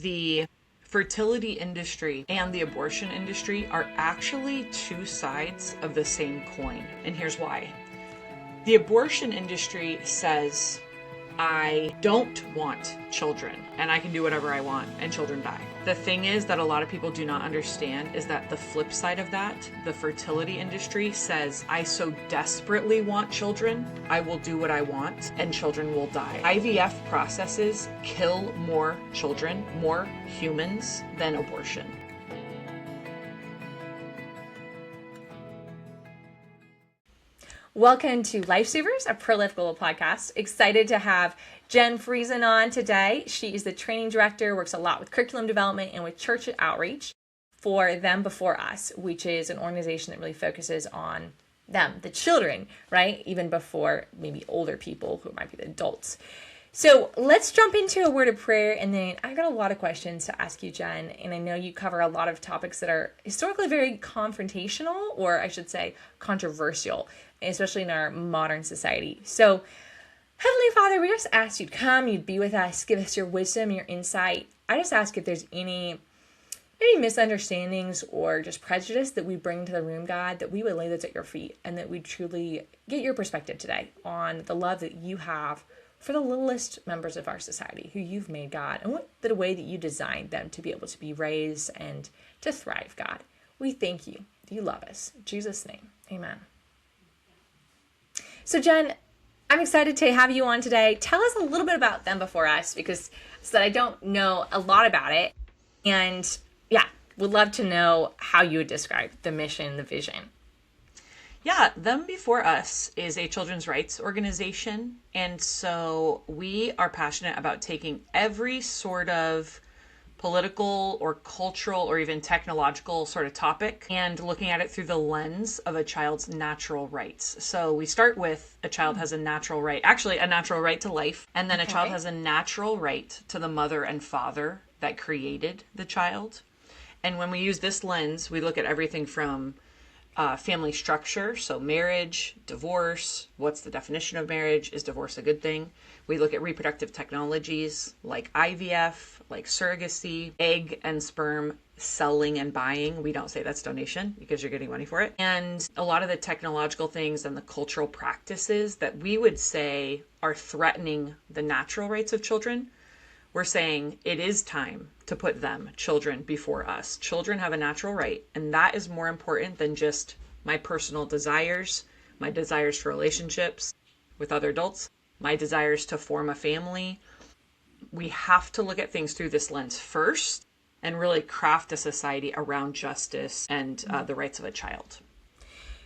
the fertility industry and the abortion industry are actually two sides of the same coin. And here's why. The abortion industry says, I don't want children and I can do whatever I want and children die. The thing is that a lot of people do not understand is that the flip side of that, the fertility industry says, I so desperately want children, I will do what I want and children will die. IVF processes kill more children, more humans than abortion. Welcome to LIFESAVERS, a pro-life global podcast. Excited to have Jenn Friesen on today. She is the training director, works a lot with curriculum development and with church outreach for Them Before Us, which is an organization that really focuses on them, the children, right? Even before maybe older people who might be the adults. So let's jump into a word of prayer, and then I got a lot of questions to ask you, Jenn, and I know you cover a lot of topics that are historically very confrontational, or I should say controversial, especially in our modern society. So Heavenly Father, we just ask you'd come, you'd be with us, give us your wisdom, your insight. I just ask if there's any maybe misunderstandings or just prejudice that we bring to the room, God, that we would lay those at your feet and that we truly get your perspective today on the love that you have for the littlest members of our society who you've made, God, and what the way that you designed them to be able to be raised and to thrive, God. We thank you. You love us. In Jesus' name, amen. So Jenn, I'm excited to have you on today. Tell us a little bit about Them Before Us, because so that I don't know a lot about it. And yeah, would love to know how you would describe the mission, the vision. Yeah, Them Before Us is a children's rights organization. And so we are passionate about taking every sort of political or cultural or even technological sort of topic and looking at it through the lens of a child's natural rights. So we start with a child has a natural right, actually a natural right to life. And then a child has a natural right to the mother and father that created the child. And when we use this lens, we look at everything from family structure, so marriage, divorce, what's the definition of marriage? Is divorce a good thing? We look at reproductive technologies like IVF, like surrogacy, egg and sperm selling and buying. We don't say that's donation because you're getting money for it. And a lot of the technological things and the cultural practices that we would say are threatening the natural rights of children. We're saying it is time to put them, children, before us. Children have a natural right, and that is more important than just my personal desires, my desires for relationships with other adults, my desires to form a family. We have to look at things through this lens first and really craft a society around justice and the rights of a child.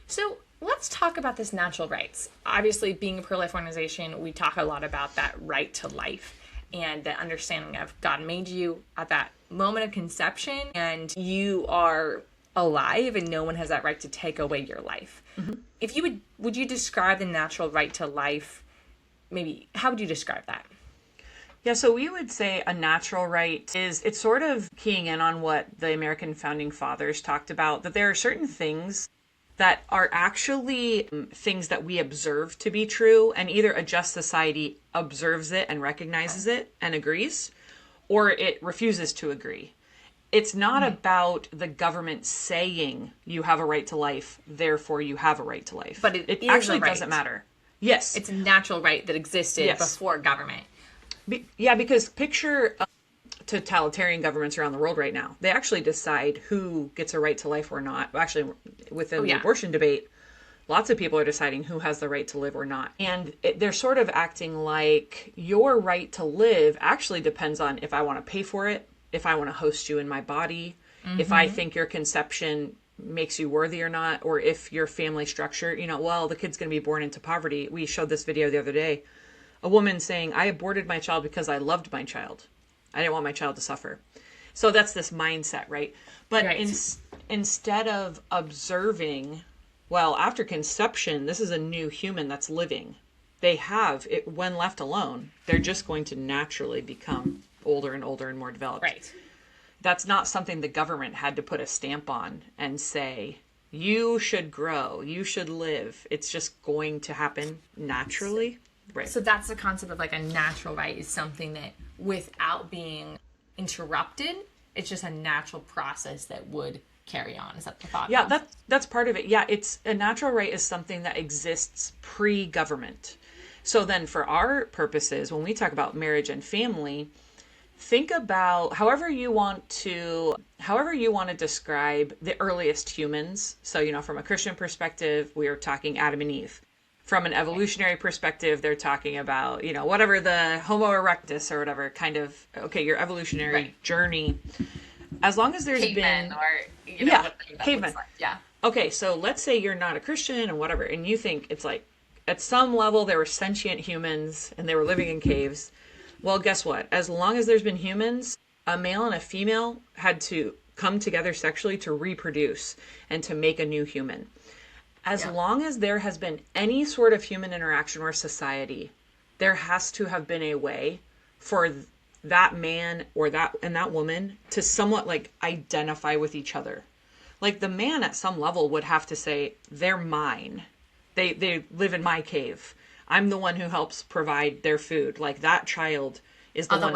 So let's talk about this natural rights. Obviously, being a pro-life organization, we talk a lot about that right to life and the understanding of God made you at that moment of conception and you are alive and no one has that right to take away your life. Mm-hmm. If you would you describe the natural right to life? Maybe, how would you describe that? Yeah, so we would say a natural right it's sort of keying in on what the American founding fathers talked about, that there are certain things that are actually things that we observe to be true, and either a just society observes it and recognizes it and agrees, or it refuses to agree. It's not about the government saying you have a right to life, therefore you have a right to life. But it actually doesn't matter. Yes. It's a natural right that existed before government. Because picture totalitarian governments around the world right now. They actually decide who gets a right to life or not. Actually, within the abortion debate, lots of people are deciding who has the right to live or not. And they're sort of acting like your right to live actually depends on if I want to pay for it, if I want to host you in my body, if I think your conception makes you worthy or not, or if your family structure, the kid's going to be born into poverty. We showed this video the other day. A woman saying, I aborted my child because I loved my child. I didn't want my child to suffer. So that's this mindset, right? But instead of observing, after conception, this is a new human that's living. They have, when left alone, they're just going to naturally become older and older and more developed. Right. That's not something the government had to put a stamp on and say, you should grow, you should live. It's just going to happen naturally. Right. So that's the concept of like a natural right is something that without being interrupted. It's just a natural process that would carry on. Is that the thought? Yeah, that's part of it. Yeah, it's a natural right is something that exists pre-government. So then for our purposes, when we talk about marriage and family, think about however you want to describe the earliest humans. So, from a Christian perspective, we are talking Adam and Eve. From an evolutionary perspective, they're talking about, whatever the Homo erectus or whatever kind of, okay, your evolutionary journey. As long as there's cavemen been, or cavemen. Like. Yeah. Okay, so let's say you're not a Christian and whatever, and you think it's like, at some level, there were sentient humans and they were living in caves. Well, guess what? As long as there's been humans, a male and a female had to come together sexually to reproduce and to make a new human. As long as there has been any sort of human interaction or society, there has to have been a way for that man or that woman to somewhat like identify with each other. Like the man at some level would have to say, they're mine. They live in my cave. I'm the one who helps provide their food. Like that child is the one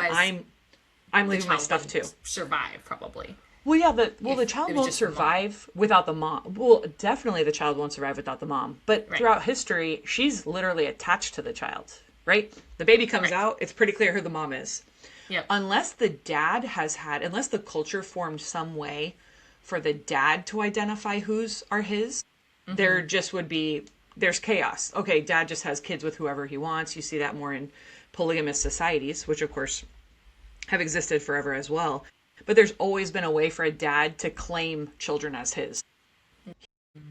I'm leaving my stuff to. Survive probably. Well, yeah, the child won't survive without the mom. Well, definitely the child won't survive without the mom. But throughout history, she's literally attached to the child, right? The baby comes out, it's pretty clear who the mom is. Yep. Unless the culture formed some way for the dad to identify whose are his, there just would be, there's chaos. Okay, dad just has kids with whoever he wants. You see that more in polygamous societies, which of course have existed forever as well. But there's always been a way for a dad to claim children as his.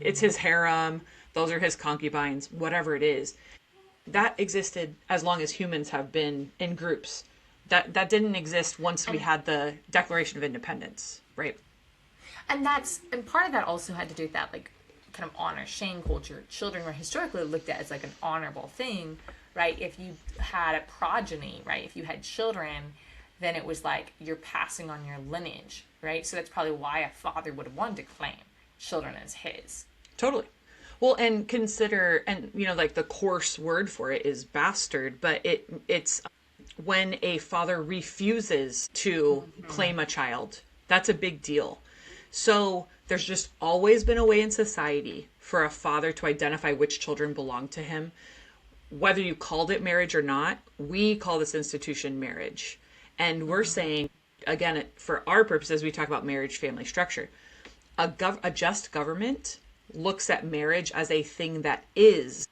It's his harem. Those are his concubines, whatever it is. That existed as long as humans have been in groups. That didn't exist once we had the Declaration of Independence, right? And part of that also had to do with that, like, kind of honor shame culture. Children were historically looked at as like an honorable thing, right? If you had a progeny, right? If you had children, then it was like you're passing on your lineage, right? So that's probably why a father would have wanted to claim children as his. Totally. Well, and consider, and like the coarse word for it is bastard, but it's when a father refuses to claim a child. That's a big deal. So there's just always been a way in society for a father to identify which children belong to him. Whether you called it marriage or not, we call this institution marriage. And we're saying, again, for our purposes, we talk about marriage, family structure. A just government looks at marriage as a thing that is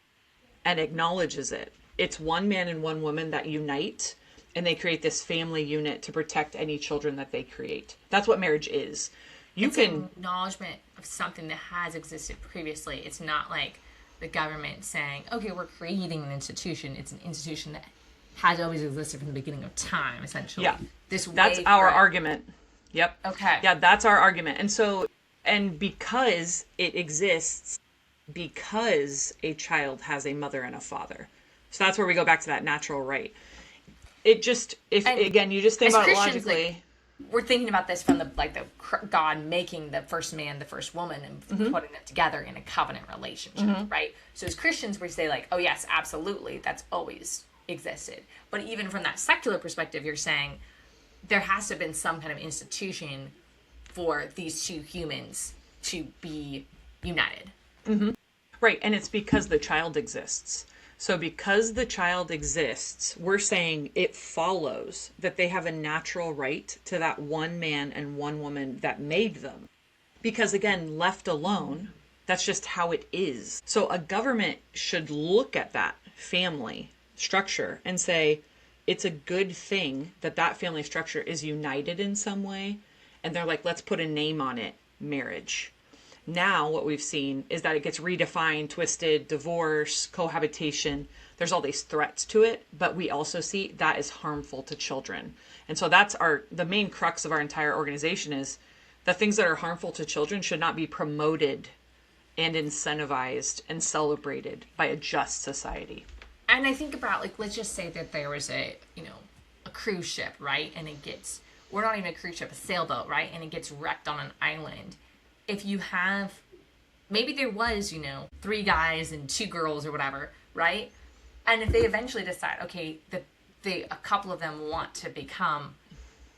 and acknowledges it. It's one man and one woman that unite, and they create this family unit to protect any children that they create. That's what marriage is. It's an acknowledgement of something that has existed previously. It's not like the government saying, okay, we're creating an institution. It's an institution that has always existed from the beginning of time, essentially. Yeah. That's our argument. Yep. Okay. Yeah, that's our argument. And because it exists, because a child has a mother and a father. So that's where we go back to that natural right. It just, again, you just think about it logically. We're thinking about this from the God making the first man, the first woman, and putting them together in a covenant relationship, right? So as Christians, we say like, oh yes, absolutely, that's always existed. But even from that secular perspective, you're saying there has to have been some kind of institution for these two humans to be united. Right, and it's because the child exists. So because the child exists, we're saying it follows that they have a natural right to that one man and one woman that made them. Because again, left alone, that's just how it is. So a government should look at that family structure and say, it's a good thing that family structure is united in some way. And they're like, let's put a name on it, marriage. Now what we've seen is that it gets redefined, twisted, divorce, cohabitation. There's all these threats to it, but we also see that is harmful to children. And so that's the main crux of our entire organization is the things that are harmful to children should not be promoted and incentivized and celebrated by a just society. And I think about, like, let's just say that there was a cruise ship, right? And we're not even a cruise ship, a sailboat, right? And it gets wrecked on an island. If you have, maybe there was, 3 guys and 2 girls or whatever, right? And if they eventually decide, okay, a couple of them want to become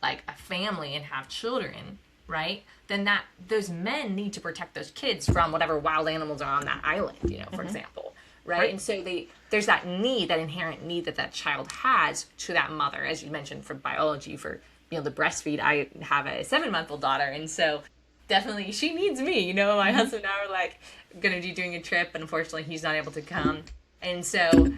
like a family and have children, right? Then those men need to protect those kids from whatever wild animals are on that island, for example, right? And so there's that need, that inherent need that child has to that mother, as you mentioned, for biology, for the breastfeed. I have a 7-month-old daughter, and so definitely she needs me. My husband and I are like gonna be doing a trip, and unfortunately he's not able to come, and so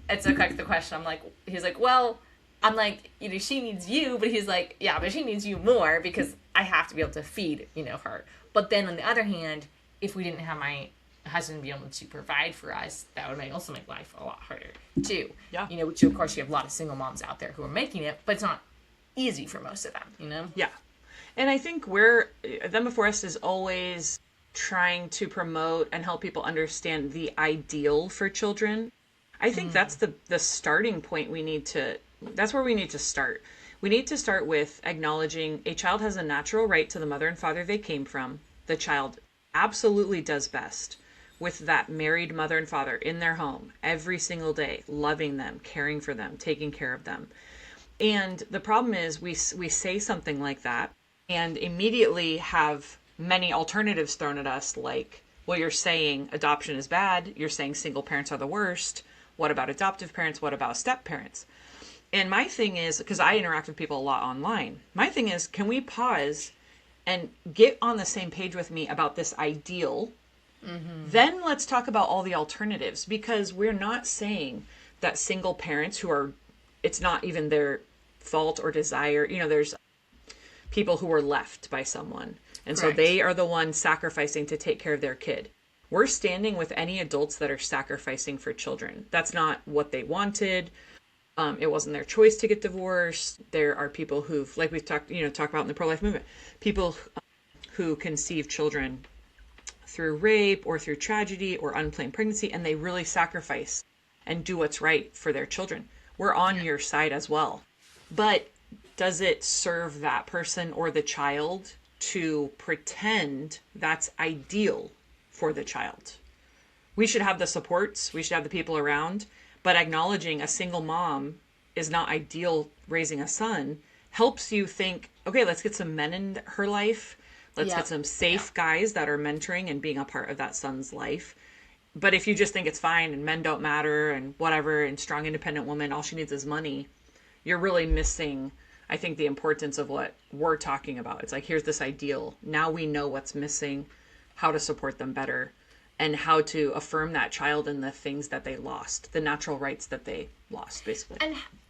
it's like the question. He's like, well, I'm like, she needs you, but he's like, yeah, but she needs you more because I have to be able to feed, her. But then on the other hand, if we didn't have my husband be able to provide for us, that would also make life a lot harder too. Yeah. Which of course you have a lot of single moms out there who are making it, but it's not easy for most of them, Yeah. And I think Them Before Us is always trying to promote and help people understand the ideal for children. I think that's the starting point that's where we need to start. We need to start with acknowledging a child has a natural right to the mother and father they came from. The child absolutely does best with that married mother and father in their home every single day, loving them, caring for them, taking care of them. And the problem is we say something like that and immediately have many alternatives thrown at us, like, well, you're saying adoption is bad. You're saying single parents are the worst. What about adoptive parents? What about step parents? And my thing is, because I interact with people a lot online, my thing is, can we pause and get on the same page with me about this ideal? Then let's talk about all the alternatives, because we're not saying that single parents it's not even their fault or desire. There's people who were left by someone. And Correct. So they are the ones sacrificing to take care of their kid. We're standing with any adults that are sacrificing for children. That's not what they wanted. It wasn't their choice to get divorced. There are people who've, like we've talked about in the pro-life movement, people who conceive children through rape or through tragedy or unplanned pregnancy, and they really sacrifice and do what's right for their children. We're on your side as well. But does it serve that person or the child to pretend that's ideal for the child? We should have the supports. We should have the people around. But acknowledging a single mom is not ideal raising a son helps you think, okay, let's get some men in her life. Let's get some safe guys that are mentoring and being a part of that son's life. But if you just think it's fine and men don't matter and whatever, and strong, independent woman, all she needs is money, you're really missing, I think, the importance of what we're talking about. It's like, here's this ideal. Now we know what's missing, how to support them better, and how to affirm that child in the things that they lost, the natural rights that they lost, basically.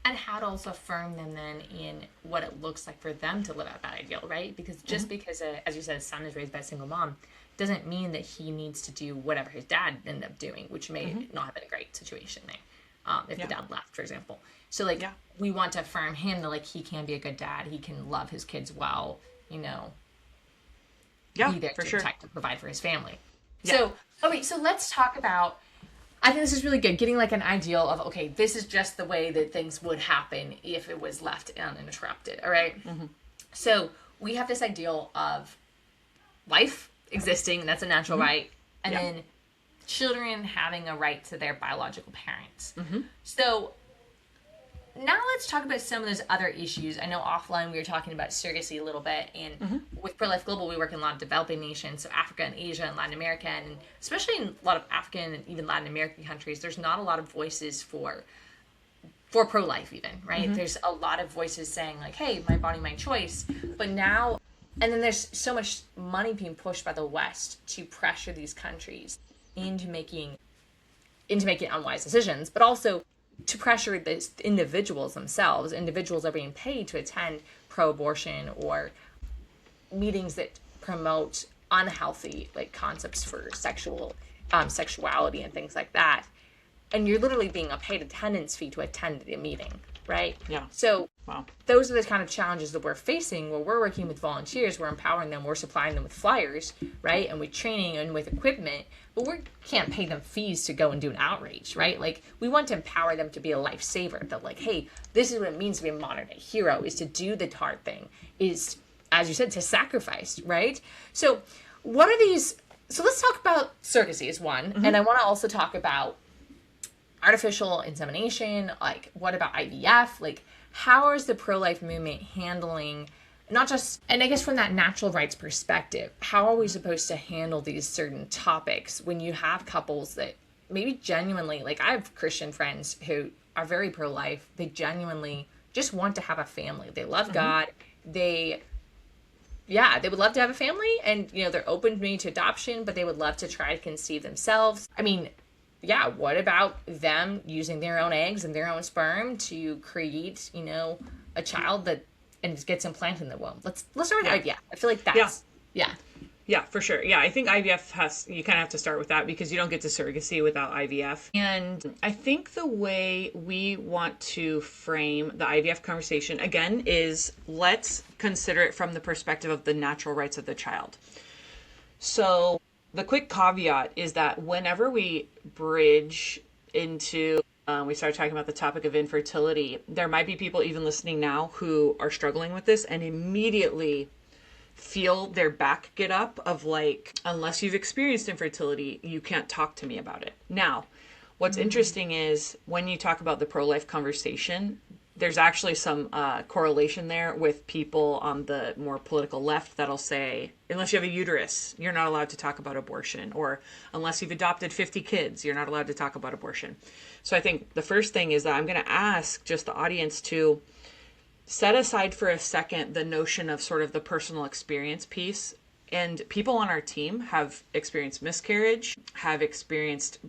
And how to also affirm them then in what it looks like for them to live out that ideal, right? Because just because, as you said, a son is raised by a single mom doesn't mean that he needs to do whatever his dad ended up doing, which may not have been a great situation there, if the dad left, for example. So, we want to affirm him that, he can be a good dad. He can love his kids well, be there to protect and provide for his family. Yeah. So let's talk about, I think this is really good, getting an ideal of, okay, this is just the way that things would happen if it was left uninterrupted, all right? So we have this ideal of life existing, that's a natural right, and then children having a right to their biological parents. So now let's talk about some of those other issues. I know offline we were talking about surrogacy a little bit, and with Pro-Life Global, we work in a lot of developing nations, so Africa and Asia and Latin America, and especially in a lot of African and even Latin American countries, there's not a lot of voices for pro-life even, right? There's a lot of voices saying hey, my body, my choice, but now, and then there's so much money being pushed by the West to pressure these countries into making unwise decisions, but also to pressure the individuals themselves. Individuals are being paid to attend pro-abortion or meetings that promote unhealthy concepts for sexuality and things like that. And you're literally being a paid attendance fee to attend the meeting, right? Yeah. So those are the kind of challenges that we're facing where we're working with volunteers, we're empowering them, we're supplying them with flyers, right? And with training and with equipment, but we can't pay them fees to go and do an outreach, right? We want to empower them to be a lifesaver, that hey, this is what it means to be a modern day hero, is to do the hard thing, is, as you said, to sacrifice, right? So what are these, so let's talk about surrogacy is one, and I want to also talk about artificial insemination, what about IVF? how is the pro-life movement handling not just, and I guess from that natural rights perspective, how are we supposed to handle these certain topics when you have couples that maybe genuinely, like I have Christian friends who are very pro-life, they genuinely just want to have a family. They love God. They would love to have a family, and they're open to me to adoption, but they would love to try to conceive themselves. I mean, what about them using their own eggs and their own sperm to create, a child that and gets implanted in the womb? Let's start with IVF. I feel like that's Yeah, for sure. Yeah, I think IVF you kind of have to start with that because you don't get to surrogacy without IVF. And I think the way we want to frame the IVF conversation, again, is let's consider it from the perspective of the natural rights of the child. So the quick caveat is that whenever we bridge into, we start talking about the topic of infertility, there might be people even listening now who are struggling with this and immediately feel their back get up of like, unless you've experienced infertility, you can't talk to me about it. Now, what's interesting is when you talk about the pro-life conversation, there's actually some correlation there with people on the more political left that'll say, unless you have a uterus, you're not allowed to talk about abortion. Or unless you've adopted 50 kids, you're not allowed to talk about abortion. So I think the first thing is that I'm going to ask just the audience to set aside for a second the notion of sort of the personal experience piece. And people on our team have experienced miscarriage,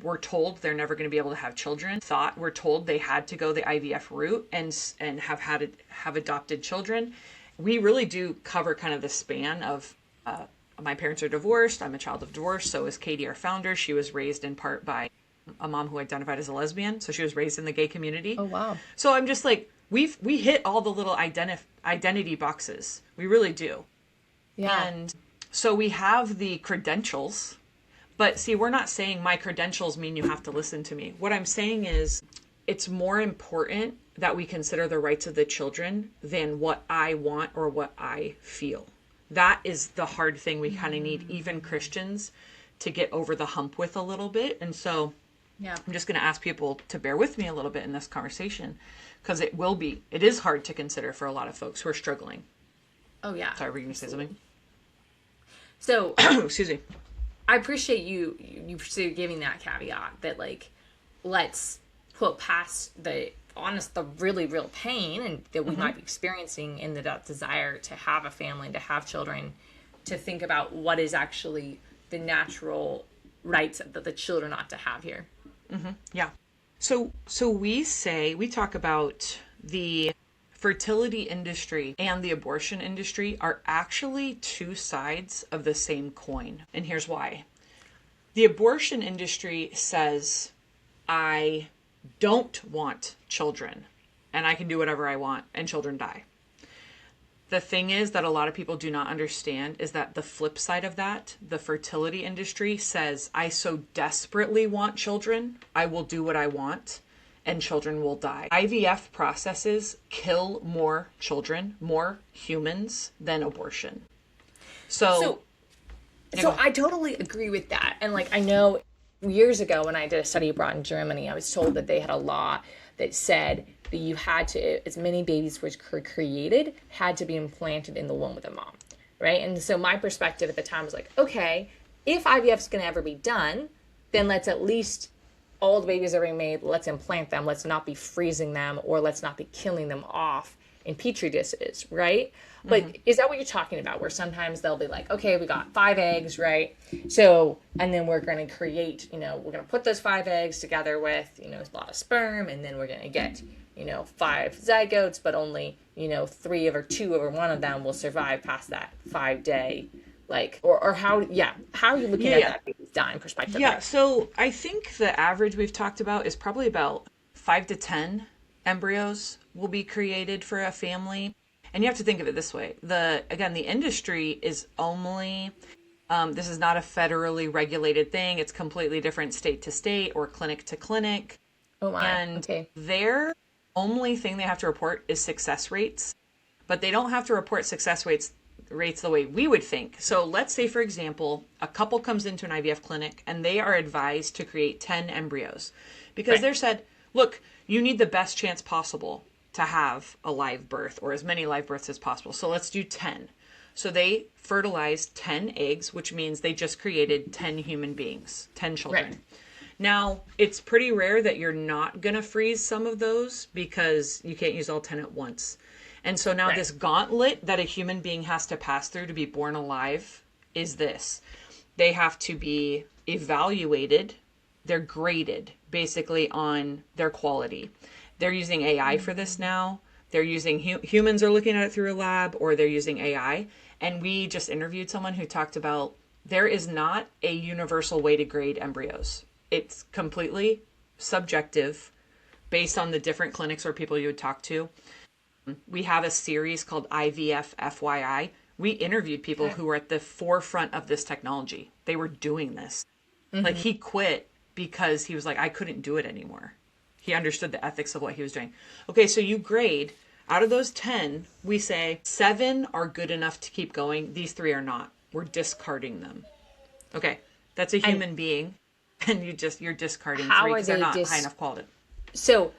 we're told they're never going to be able to have children, we're told they had to go the IVF route and have adopted children. We really do cover kind of the span of, my parents are divorced, I'm a child of divorce, so is Katie, our founder. She was raised in part by a mom who identified as a lesbian, so she was raised in the gay community. Oh, wow. So I'm just like, we hit all the little identity boxes. We really do. Yeah. And so we have the credentials, but see, we're not saying my credentials mean you have to listen to me. What I'm saying is it's more important that we consider the rights of the children than what I want or what I feel. That is the hard thing we kind of need, even Christians, to get over the hump with a little bit. And so I'm just going to ask people to bear with me a little bit in this conversation, because it is hard to consider for a lot of folks who are struggling. Oh, yeah. Sorry, were you going to say something? So, excuse me. I appreciate you giving that caveat that, like, let's put past the really real pain and that we might be experiencing in the desire to have a family and to have children, to think about what is actually the natural rights that the children ought to have here. Yeah. So we talk about the fertility industry and the abortion industry are actually two sides of the same coin. And here's why. The abortion industry says, I don't want children and I can do whatever I want and children die. The thing is that a lot of people do not understand is that the flip side of that, the fertility industry says, I so desperately want children, I will do what I want, and children will die. IVF processes kill more children, more humans than abortion. So I totally agree with that. And like, I know years ago when I did a study abroad in Germany, I was told that they had a law that said that you had to, as many babies were created, had to be implanted in the womb of the mom, right? And so my perspective at the time was like, okay, if IVF is going to ever be done, then let's at least, all the babies that are being made, let's implant them. Let's not be freezing them, or let's not be killing them off in petri dishes, right? But is that what you're talking about? Where sometimes they'll be like, okay, we got 5 eggs, right? So, and then we're going to create, we're going to put those 5 eggs together with, a lot of sperm, and then we're going to get, 5 zygotes, but only, 3 or 2 or 1 of them will survive past that 5-day, like, or how are you looking at that baby's dying perspective? Yeah, so I think the average we've talked about is probably about 5 to 10 embryos will be created for a family. And you have to think of it this way. The industry is only, this is not a federally regulated thing. It's completely different state to state or clinic to clinic. Oh my, and okay. Their only thing they have to report is success rates, but they don't have to report success rates the way we would think. So let's say, for example, a couple comes into an IVF clinic and they are advised to create 10 embryos because they're said, look, you need the best chance possible. to have a live birth or as many live births as possible. So let's do 10. So they fertilized 10 eggs, which means they just created 10 human beings, 10 children. Right. Now, it's pretty rare that you're not going to freeze some of those because you can't use all 10 at once. And so now this gauntlet that a human being has to pass through to be born alive is this. They have to be evaluated. They're graded basically on their quality. They're using AI for this now. They're using humans are looking at it through a lab, or they're using AI. And we just interviewed someone who talked about there is not a universal way to grade embryos. It's completely subjective based on the different clinics or people you would talk to. We have a series called IVF FYI. We interviewed people who were at the forefront of this technology. They were doing this. Like, he quit because he was like, I couldn't do it anymore. He understood the ethics of what he was doing. Okay, so you grade. Out of those 10, we say 7 are good enough to keep going. These 3 are not. We're discarding them. Okay, that's a human being, and you're discarding 3 because they're not high enough quality. So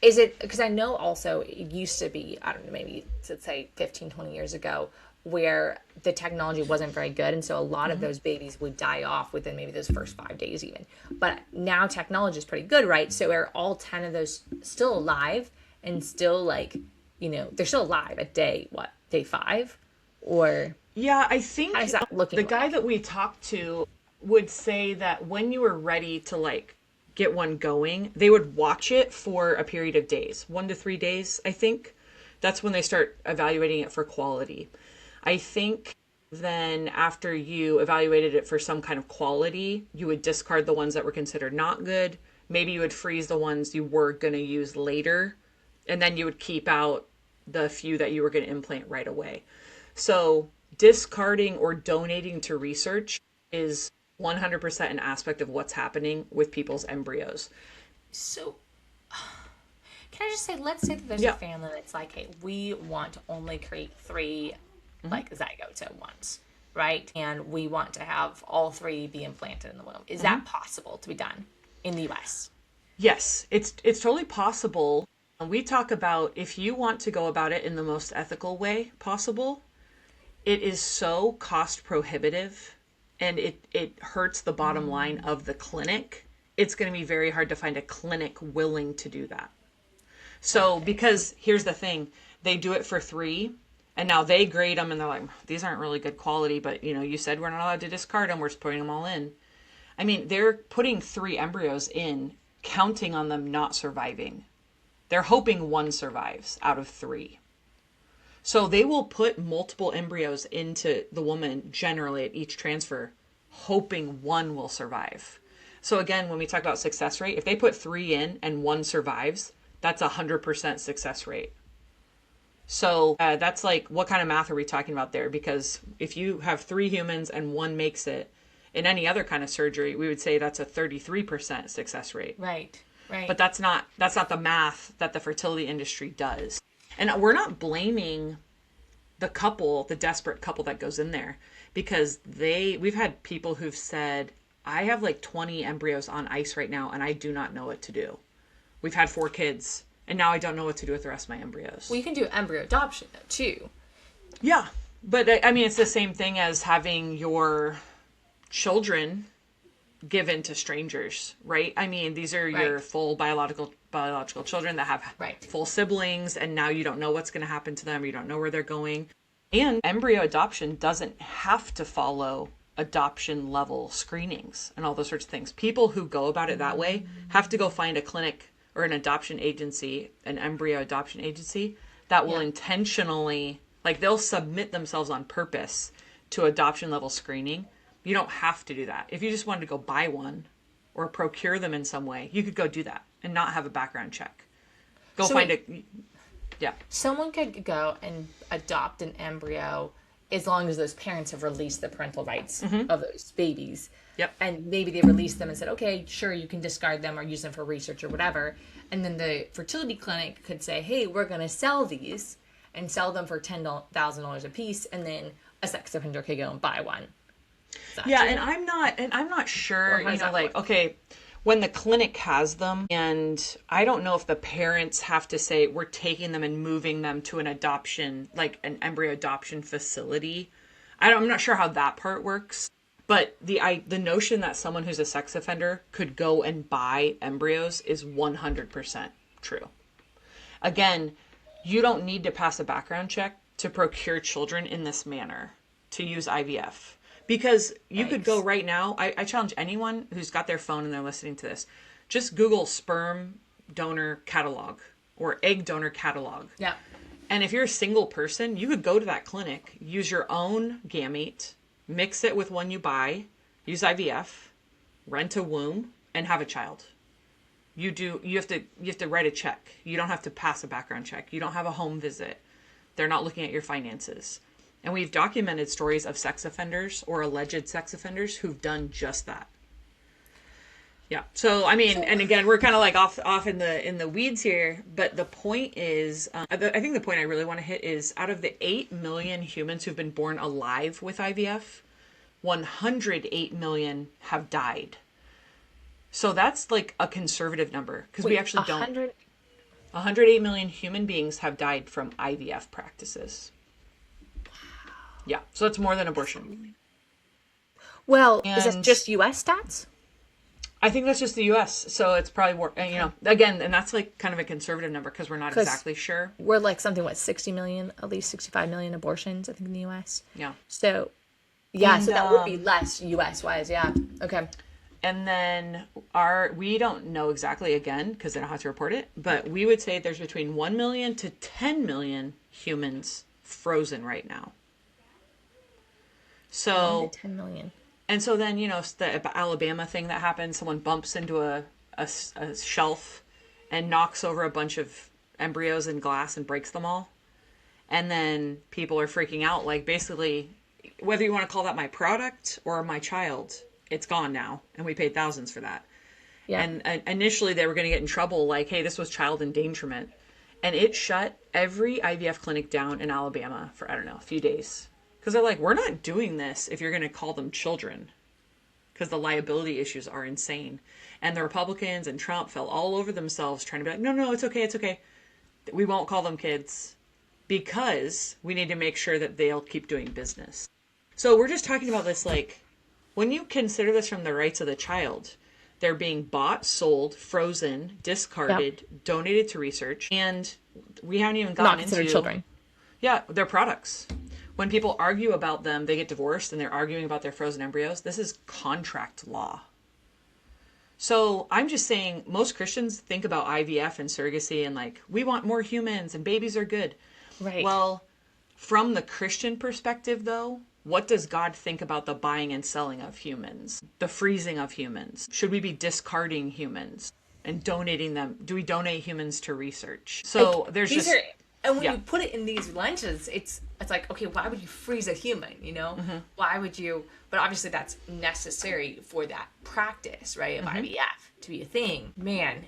is it, because I know also it used to be, I don't know, maybe let's say 15, 20 years ago, where the technology wasn't very good. And so a lot of those babies would die off within maybe those first 5 days even. But now technology is pretty good, right? So are all 10 of those still alive and still like, they're still alive at day 5? Or yeah, I think how is that looking the guy that we talked to would say that when you were ready to like get one going, they would watch it for a period of days, 1 to 3 days, I think. That's when they start evaluating it for quality. I think then after you evaluated it for some kind of quality, you would discard the ones that were considered not good. Maybe you would freeze the ones you were going to use later, and then you would keep out the few that you were going to implant right away. So discarding or donating to research is 100% an aspect of what's happening with people's embryos. So can I just say, let's say that there's a family that's like, hey, we want to only create 3 like zygotes at once, right? And we want to have all 3 be implanted in the womb. Is that possible to be done in the US? Yes, it's totally possible. We talk about if you want to go about it in the most ethical way possible, it is so cost prohibitive and it hurts the bottom line of the clinic. It's going to be very hard to find a clinic willing to do that. So, because here's the thing, they do it for 3 and now they grade them and they're like, these aren't really good quality, but you said we're not allowed to discard them. We're just putting them all in. I mean, they're putting 3 embryos in, counting on them not surviving. They're hoping 1 survives out of 3. So they will put multiple embryos into the woman generally at each transfer, hoping 1 will survive. So again, when we talk about success rate, if they put 3 in and 1 survives, that's 100% success rate. So that's like, what kind of math are we talking about there? Because if you have 3 humans and 1 makes it, in any other kind of surgery, we would say that's a 33% success rate. Right. But that's not the math that the fertility industry does. And we're not blaming the desperate couple that goes in there, because we've had people who've said, I have like 20 embryos on ice right now and I do not know what to do. We've had 4 kids and now I don't know what to do with the rest of my embryos. Well, you can do embryo adoption though too. Yeah. But I mean, it's the same thing as having your children given to strangers, right? I mean, these are your full biological children that have full siblings, and now you don't know what's going to happen to them. You don't know where they're going. And embryo adoption doesn't have to follow adoption level screenings and all those sorts of things. People who go about it that way have to go find a clinic or an adoption agency, an embryo adoption agency that will intentionally, like, they'll submit themselves on purpose to adoption level screening. You don't have to do that. If you just wanted to go buy one or procure them in some way, you could go do that and not have a background check. Someone could go and adopt an embryo as long as those parents have released the parental rights of those babies. Yep. And maybe they released them and said, okay, sure, you can discard them or use them for research or whatever. And then the fertility clinic could say, hey, we're going to sell these and sell them for $10,000 a piece. And then a sex offender could go and buy one. Yeah, and I'm not sure, okay, when the clinic has them, and I don't know if the parents have to say we're taking them and moving them to an adoption, like an embryo adoption facility. I'm not sure how that part works, but the notion that someone who's a sex offender could go and buy embryos is 100% true. Again, you don't need to pass a background check to procure children in this manner, to use IVF. Because you could go right now, I challenge anyone who's got their phone and they're listening to this, just Google sperm donor catalog or egg donor catalog. Yeah. And if you're a single person, you could go to that clinic, use your own gamete, mix it with one you buy, use IVF, rent a womb, and have a child. You have to write a check. You don't have to pass a background check. You don't have a home visit. They're not looking at your finances. And we've documented stories of sex offenders or alleged sex offenders who've done just that. Yeah. So, I mean, and again, we're kind of like off in the weeds here, but the point is, I think the point I really want to hit is out of the 8 million humans who've been born alive with IVF, 108 million have died. So that's like a conservative number because we actually 108 million human beings have died from IVF practices. Yeah, so it's more than abortion. Well, is this just U.S. stats? I think that's just the U.S., so it's probably more, again, and that's like kind of a conservative number because we're not exactly sure. We're like something, 60 million, at least 65 million abortions, I think, in the U.S. Yeah. So, yeah, so that would be less U.S.-wise, yeah. Okay. And then we don't know exactly, again, because they don't have to report it, but we would say there's between 1 million to 10 million humans frozen right now. So 10 million. And so then, the Alabama thing that happened, someone bumps into a shelf and knocks over a bunch of embryos in glass and breaks them all. And then people are freaking out, like basically, whether you want to call that my product or my child, it's gone now. And we paid thousands for that. Yeah. And initially they were going to get in trouble, like, hey, this was child endangerment. And it shut every IVF clinic down in Alabama for, I don't know, a few days. Because they're like, we're not doing this if you're going to call them children. Because the liability issues are insane. And the Republicans and Trump fell all over themselves trying to be like, no, it's okay. We won't call them kids. Because we need to make sure that they'll keep doing business. So we're just talking about this, like, when you consider this from the rights of the child, they're being bought, sold, frozen, discarded, donated to research. And we haven't even gotten into children. Yeah, they're products. When people argue about them, they get divorced and they're arguing about their frozen embryos. This is contract law. So I'm just saying most Christians think about IVF and surrogacy and like, we want more humans and babies are good. Right. Well, from the Christian perspective, though, what does God think about the buying and selling of humans? The freezing of humans? Should we be discarding humans and donating them? Do we donate humans to research? So there's just... And when you put it in these lenses, it's like, okay, why would you freeze a human, Mm-hmm. Why would you? But obviously that's necessary for that practice, right, of IVF to be a thing. Man,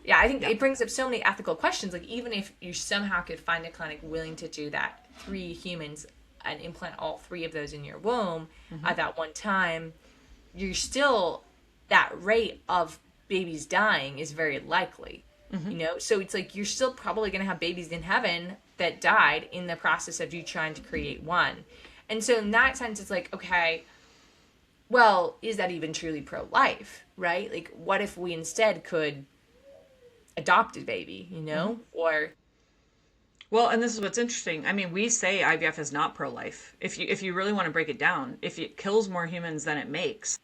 yeah, I think it brings up so many ethical questions. Like, even if you somehow could find a clinic willing to do that, 3 humans, and implant all 3 of those in your womb at that one time, you're still, that rate of babies dying is very likely. So it's like you're still probably going to have babies in heaven that died in the process of you trying to create one. And so in that sense, it's like, okay, well, is that even truly pro-life, right? Like, what if we instead could adopt a baby, or... Well, and this is what's interesting. I mean, we say IVF is not pro-life. If you really want to break it down, if it kills more humans than it makes,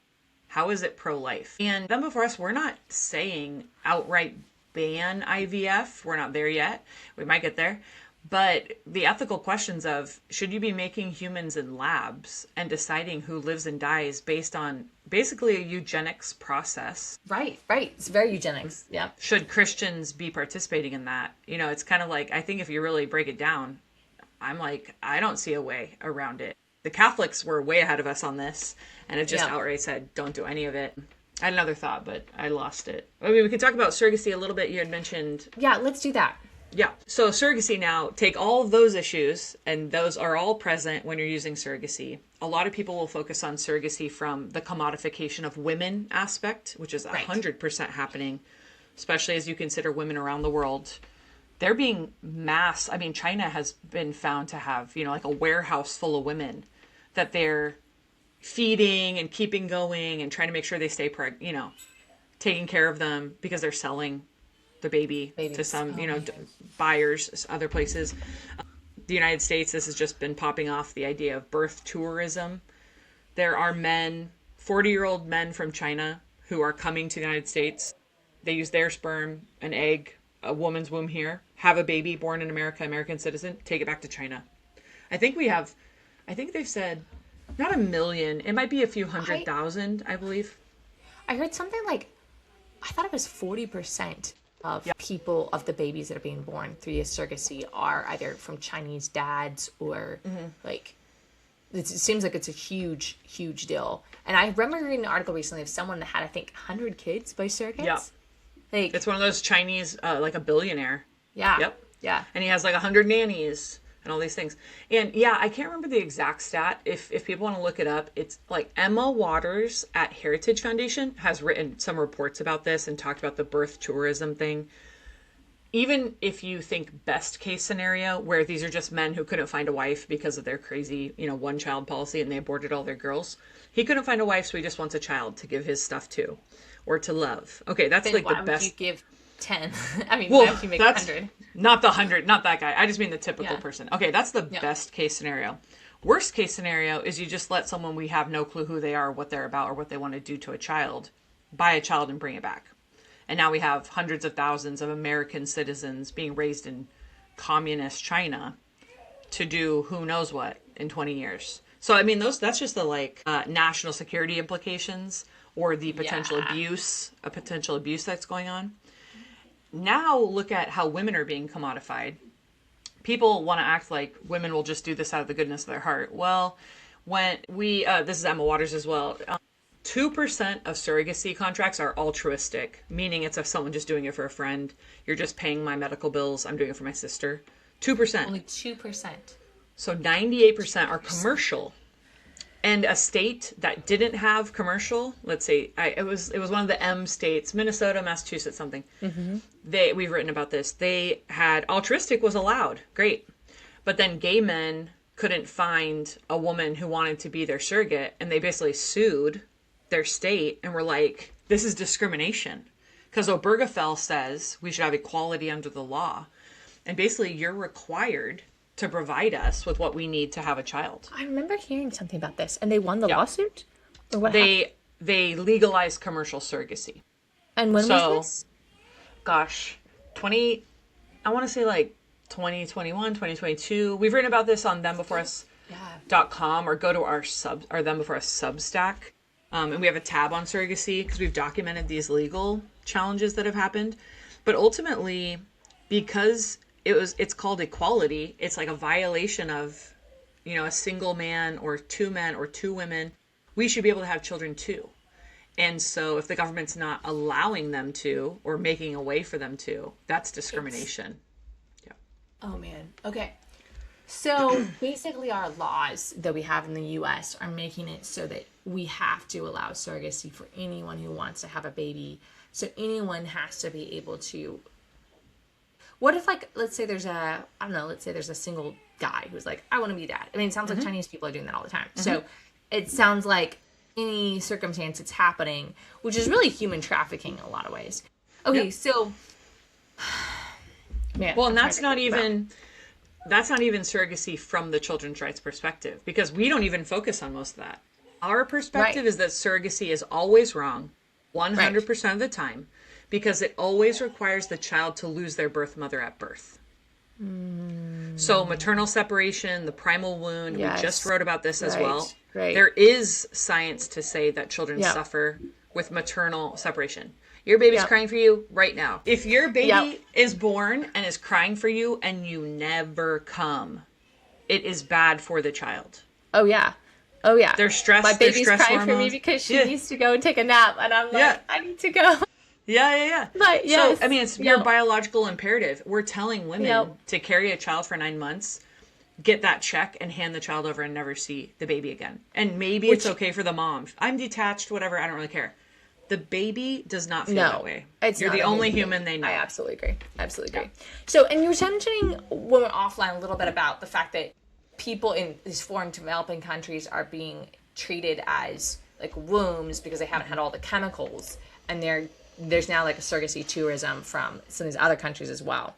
how is it pro-life? And then before us, we're not saying outright ban IVF. We're not there yet. We might get there. But the ethical questions of, should you be making humans in labs and deciding who lives and dies based on basically a eugenics process? Right. It's very eugenics. Yeah. Should Christians be participating in that? It's kind of like, I think if you really break it down, I'm like, I don't see a way around it. The Catholics were way ahead of us on this and have just outright said, don't do any of it. I had another thought, but I lost it. I mean, we can talk about surrogacy a little bit. You had mentioned... Yeah, let's do that. Yeah. So surrogacy now, take all of those issues, and those are all present when you're using surrogacy. A lot of people will focus on surrogacy from the commodification of women aspect, which is 100% happening, especially as you consider women around the world. They're being China has been found to have, like a warehouse full of women that they're feeding and keeping going and trying to make sure they stay taking care of them because they're selling the babies to some, buyers, other places. The United States, this has just been popping off, the idea of birth tourism. There are 40-year-old men from China who are coming to the United States. They use their sperm, an egg, a woman's womb here, have a baby born in America, American citizen, take it back to China. I think they've said not 1 million, it might be a few 100,000, I believe. I heard something like, I thought it was 40% of people, of the babies that are being born through surrogacy are either from Chinese dads or it seems like it's a huge, huge deal. And I remember reading an article recently of someone that had, I think, 100 kids by surrogates. Yeah. It's one of those Chinese, like a billionaire. Yeah. Yep. Yeah. And he has like 100 nannies and all these things. And yeah, I can't remember the exact stat. If people want to look it up, it's like Emma Waters at Heritage Foundation has written some reports about this and talked about the birth tourism thing. Even if you think best case scenario, where these are just men who couldn't find a wife because of their crazy, one child policy and they aborted all their girls. He couldn't find a wife, so he just wants a child to give his stuff to or to love. Okay, that's then like the best. Why would you give 10? I mean, why would you make 100? Not the 100, not that guy. I just mean the typical person. Okay, that's the best case scenario. Worst case scenario is you just let someone we have no clue who they are, what they're about, or what they want to do to a child, buy a child and bring it back. And now we have hundreds of thousands of American citizens being raised in communist China to do who knows what in 20 years. So, I mean, that's just the national security implications or the potential abuse that's going on. Now look at how women are being commodified. People want to act like women will just do this out of the goodness of their heart. Well, when this is Emma Waters as well, 2% of surrogacy contracts are altruistic, meaning it's someone just doing it for a friend. You're just paying my medical bills. I'm doing it for my sister. 2%. Only 2%. So 98% are commercial. And a state that didn't have commercial, let's say it was one of the M states, Minnesota, Massachusetts, something. Mm-hmm. We've written about this. They had altruistic was allowed, great, but then gay men couldn't find a woman who wanted to be their surrogate, and they basically sued their state and were like, "This is discrimination," because Obergefell says we should have equality under the law, and basically you're required to provide us with what we need to have a child. I remember hearing something about this, and they won the lawsuit? Or what they legalized commercial surrogacy. And when was this? Gosh, I want to say like 2021, 2022. We've written about this on thembeforeus.com or go to our Them Before Us Substack. And we have a tab on surrogacy because we've documented these legal challenges that have happened. But ultimately, because it's called equality, it's like a violation of, a single man or two men or two women. We should be able to have children too. And so if the government's not allowing them to or making a way for them to, that's discrimination. Oh man. Okay. So basically our laws that we have in the US are making it so that we have to allow surrogacy for anyone who wants to have a baby. So anyone has to be able to. What if, let's say there's a single guy who's like, I want to be dad. I mean, it sounds like Chinese people are doing that all the time. Mm-hmm. So it sounds like any circumstance it's happening, which is really human trafficking in a lot of ways. Okay, so. Man, well, and that's not even surrogacy from the children's rights perspective, because we don't even focus on most of that. Our perspective is that surrogacy is always wrong 100% of the time, because it always requires the child to lose their birth mother at birth. So maternal separation, the primal wound, we just wrote about this as well. Right. There is science to say that children suffer with maternal separation. Your baby's crying for you right now. If your baby is born and is crying for you and you never come, it is bad for the child. Oh, yeah. Oh, yeah. They're stressed. My baby's stress crying hormones. for me because she needs to go and take a nap. And I'm like, I need to go. Yeah. But yes. So, I mean, it's your biological imperative. We're telling women to carry a child for 9 months, get that check, and hand the child over and never see the baby again. And maybe it's okay for the mom. I'm detached, whatever, I don't really care. The baby does not feel that way. You're the only human they know. I absolutely agree. Agree. So, and you were mentioning when we're offline a little bit about the fact that people in these foreign developing countries are being treated as like wombs because they haven't had all the chemicals, and there's now like a surrogacy tourism from some of these other countries as well.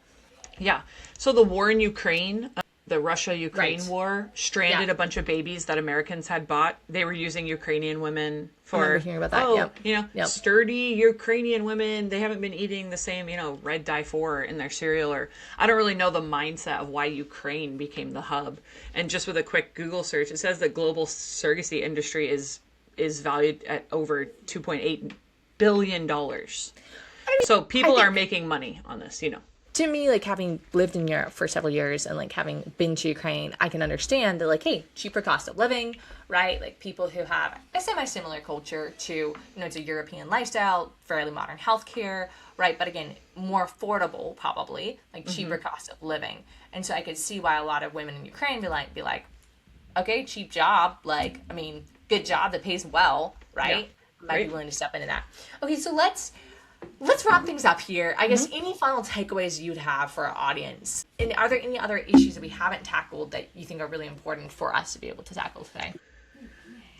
Yeah. So the war in Ukraine, the Russia-Ukraine war, stranded a bunch of babies that Americans had bought. They were using Ukrainian women for, I remember hearing about that. Sturdy Ukrainian women. They haven't been eating the same, red dye 4 in their cereal. Or I don't really know the mindset of why Ukraine became the hub. And just with a quick Google search, it says the global surrogacy industry is valued at over $2.8 billion. So people are making money on this, To me, like having lived in Europe for several years and like having been to Ukraine, I can understand that like, hey, cheaper cost of living, right? Like people who have a semi-similar culture to, it's a European lifestyle, fairly modern healthcare, right? But again, more affordable probably, like cheaper cost of living. And so I could see why a lot of women in Ukraine be like, okay, cheap job, like, I mean, good job that pays well, right? Might be willing to step into that. Okay, so let's wrap things up here. I guess any final takeaways you'd have for our audience? And are there any other issues that we haven't tackled that you think are really important for us to be able to tackle today?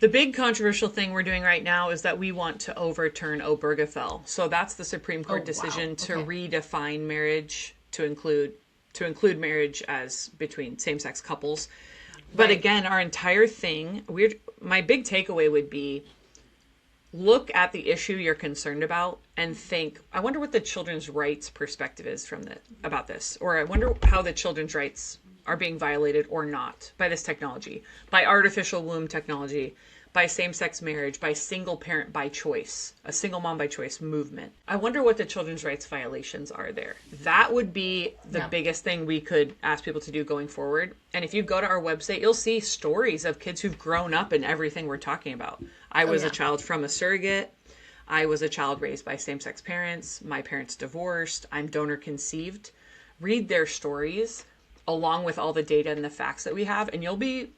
The big controversial thing we're doing right now is that we want to overturn Obergefell. So that's the Supreme Court decision to redefine marriage to include marriage as between same-sex couples. But again, our entire thing, my big takeaway would be, look at the issue you're concerned about and think, I wonder what the children's rights perspective is about this. Or I wonder how the children's rights are being violated or not by this technology, by artificial womb technology, by same-sex marriage, by single parent by choice, a single mom by choice movement. I wonder what the children's rights violations are there. That would be the biggest thing we could ask people to do going forward. And if you go to our website, you'll see stories of kids who've grown up in everything we're talking about. I was a child from a surrogate. I was a child raised by same-sex parents. My parents divorced. I'm donor conceived. Read their stories along with all the data and the facts that we have, and you'll be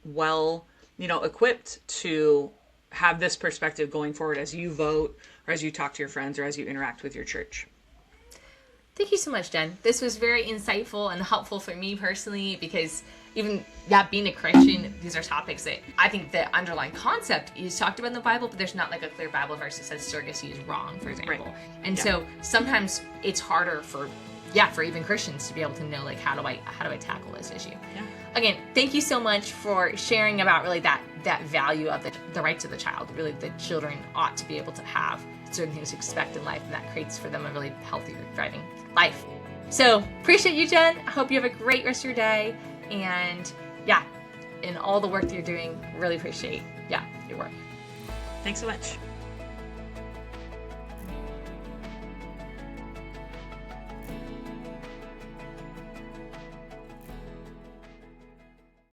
equipped to have this perspective going forward as you vote or as you talk to your friends or as you interact with your church. Thank you so much, Jen. This was very insightful and helpful for me personally because even being a Christian, these are topics that I think the underlying concept is talked about in the Bible, but there's not like a clear Bible verse that says surrogacy is wrong, for example. Right. And so sometimes it's harder for even Christians to be able to know like how do I tackle this issue. Yeah. Again, thank you so much for sharing about really that value of the rights of the child. Really, the children ought to be able to have certain things to expect in life, and that creates for them a really healthier, thriving life. So appreciate you, Jen. I hope you have a great rest of your day, and in all the work that you're doing, really appreciate your work. Thanks so much.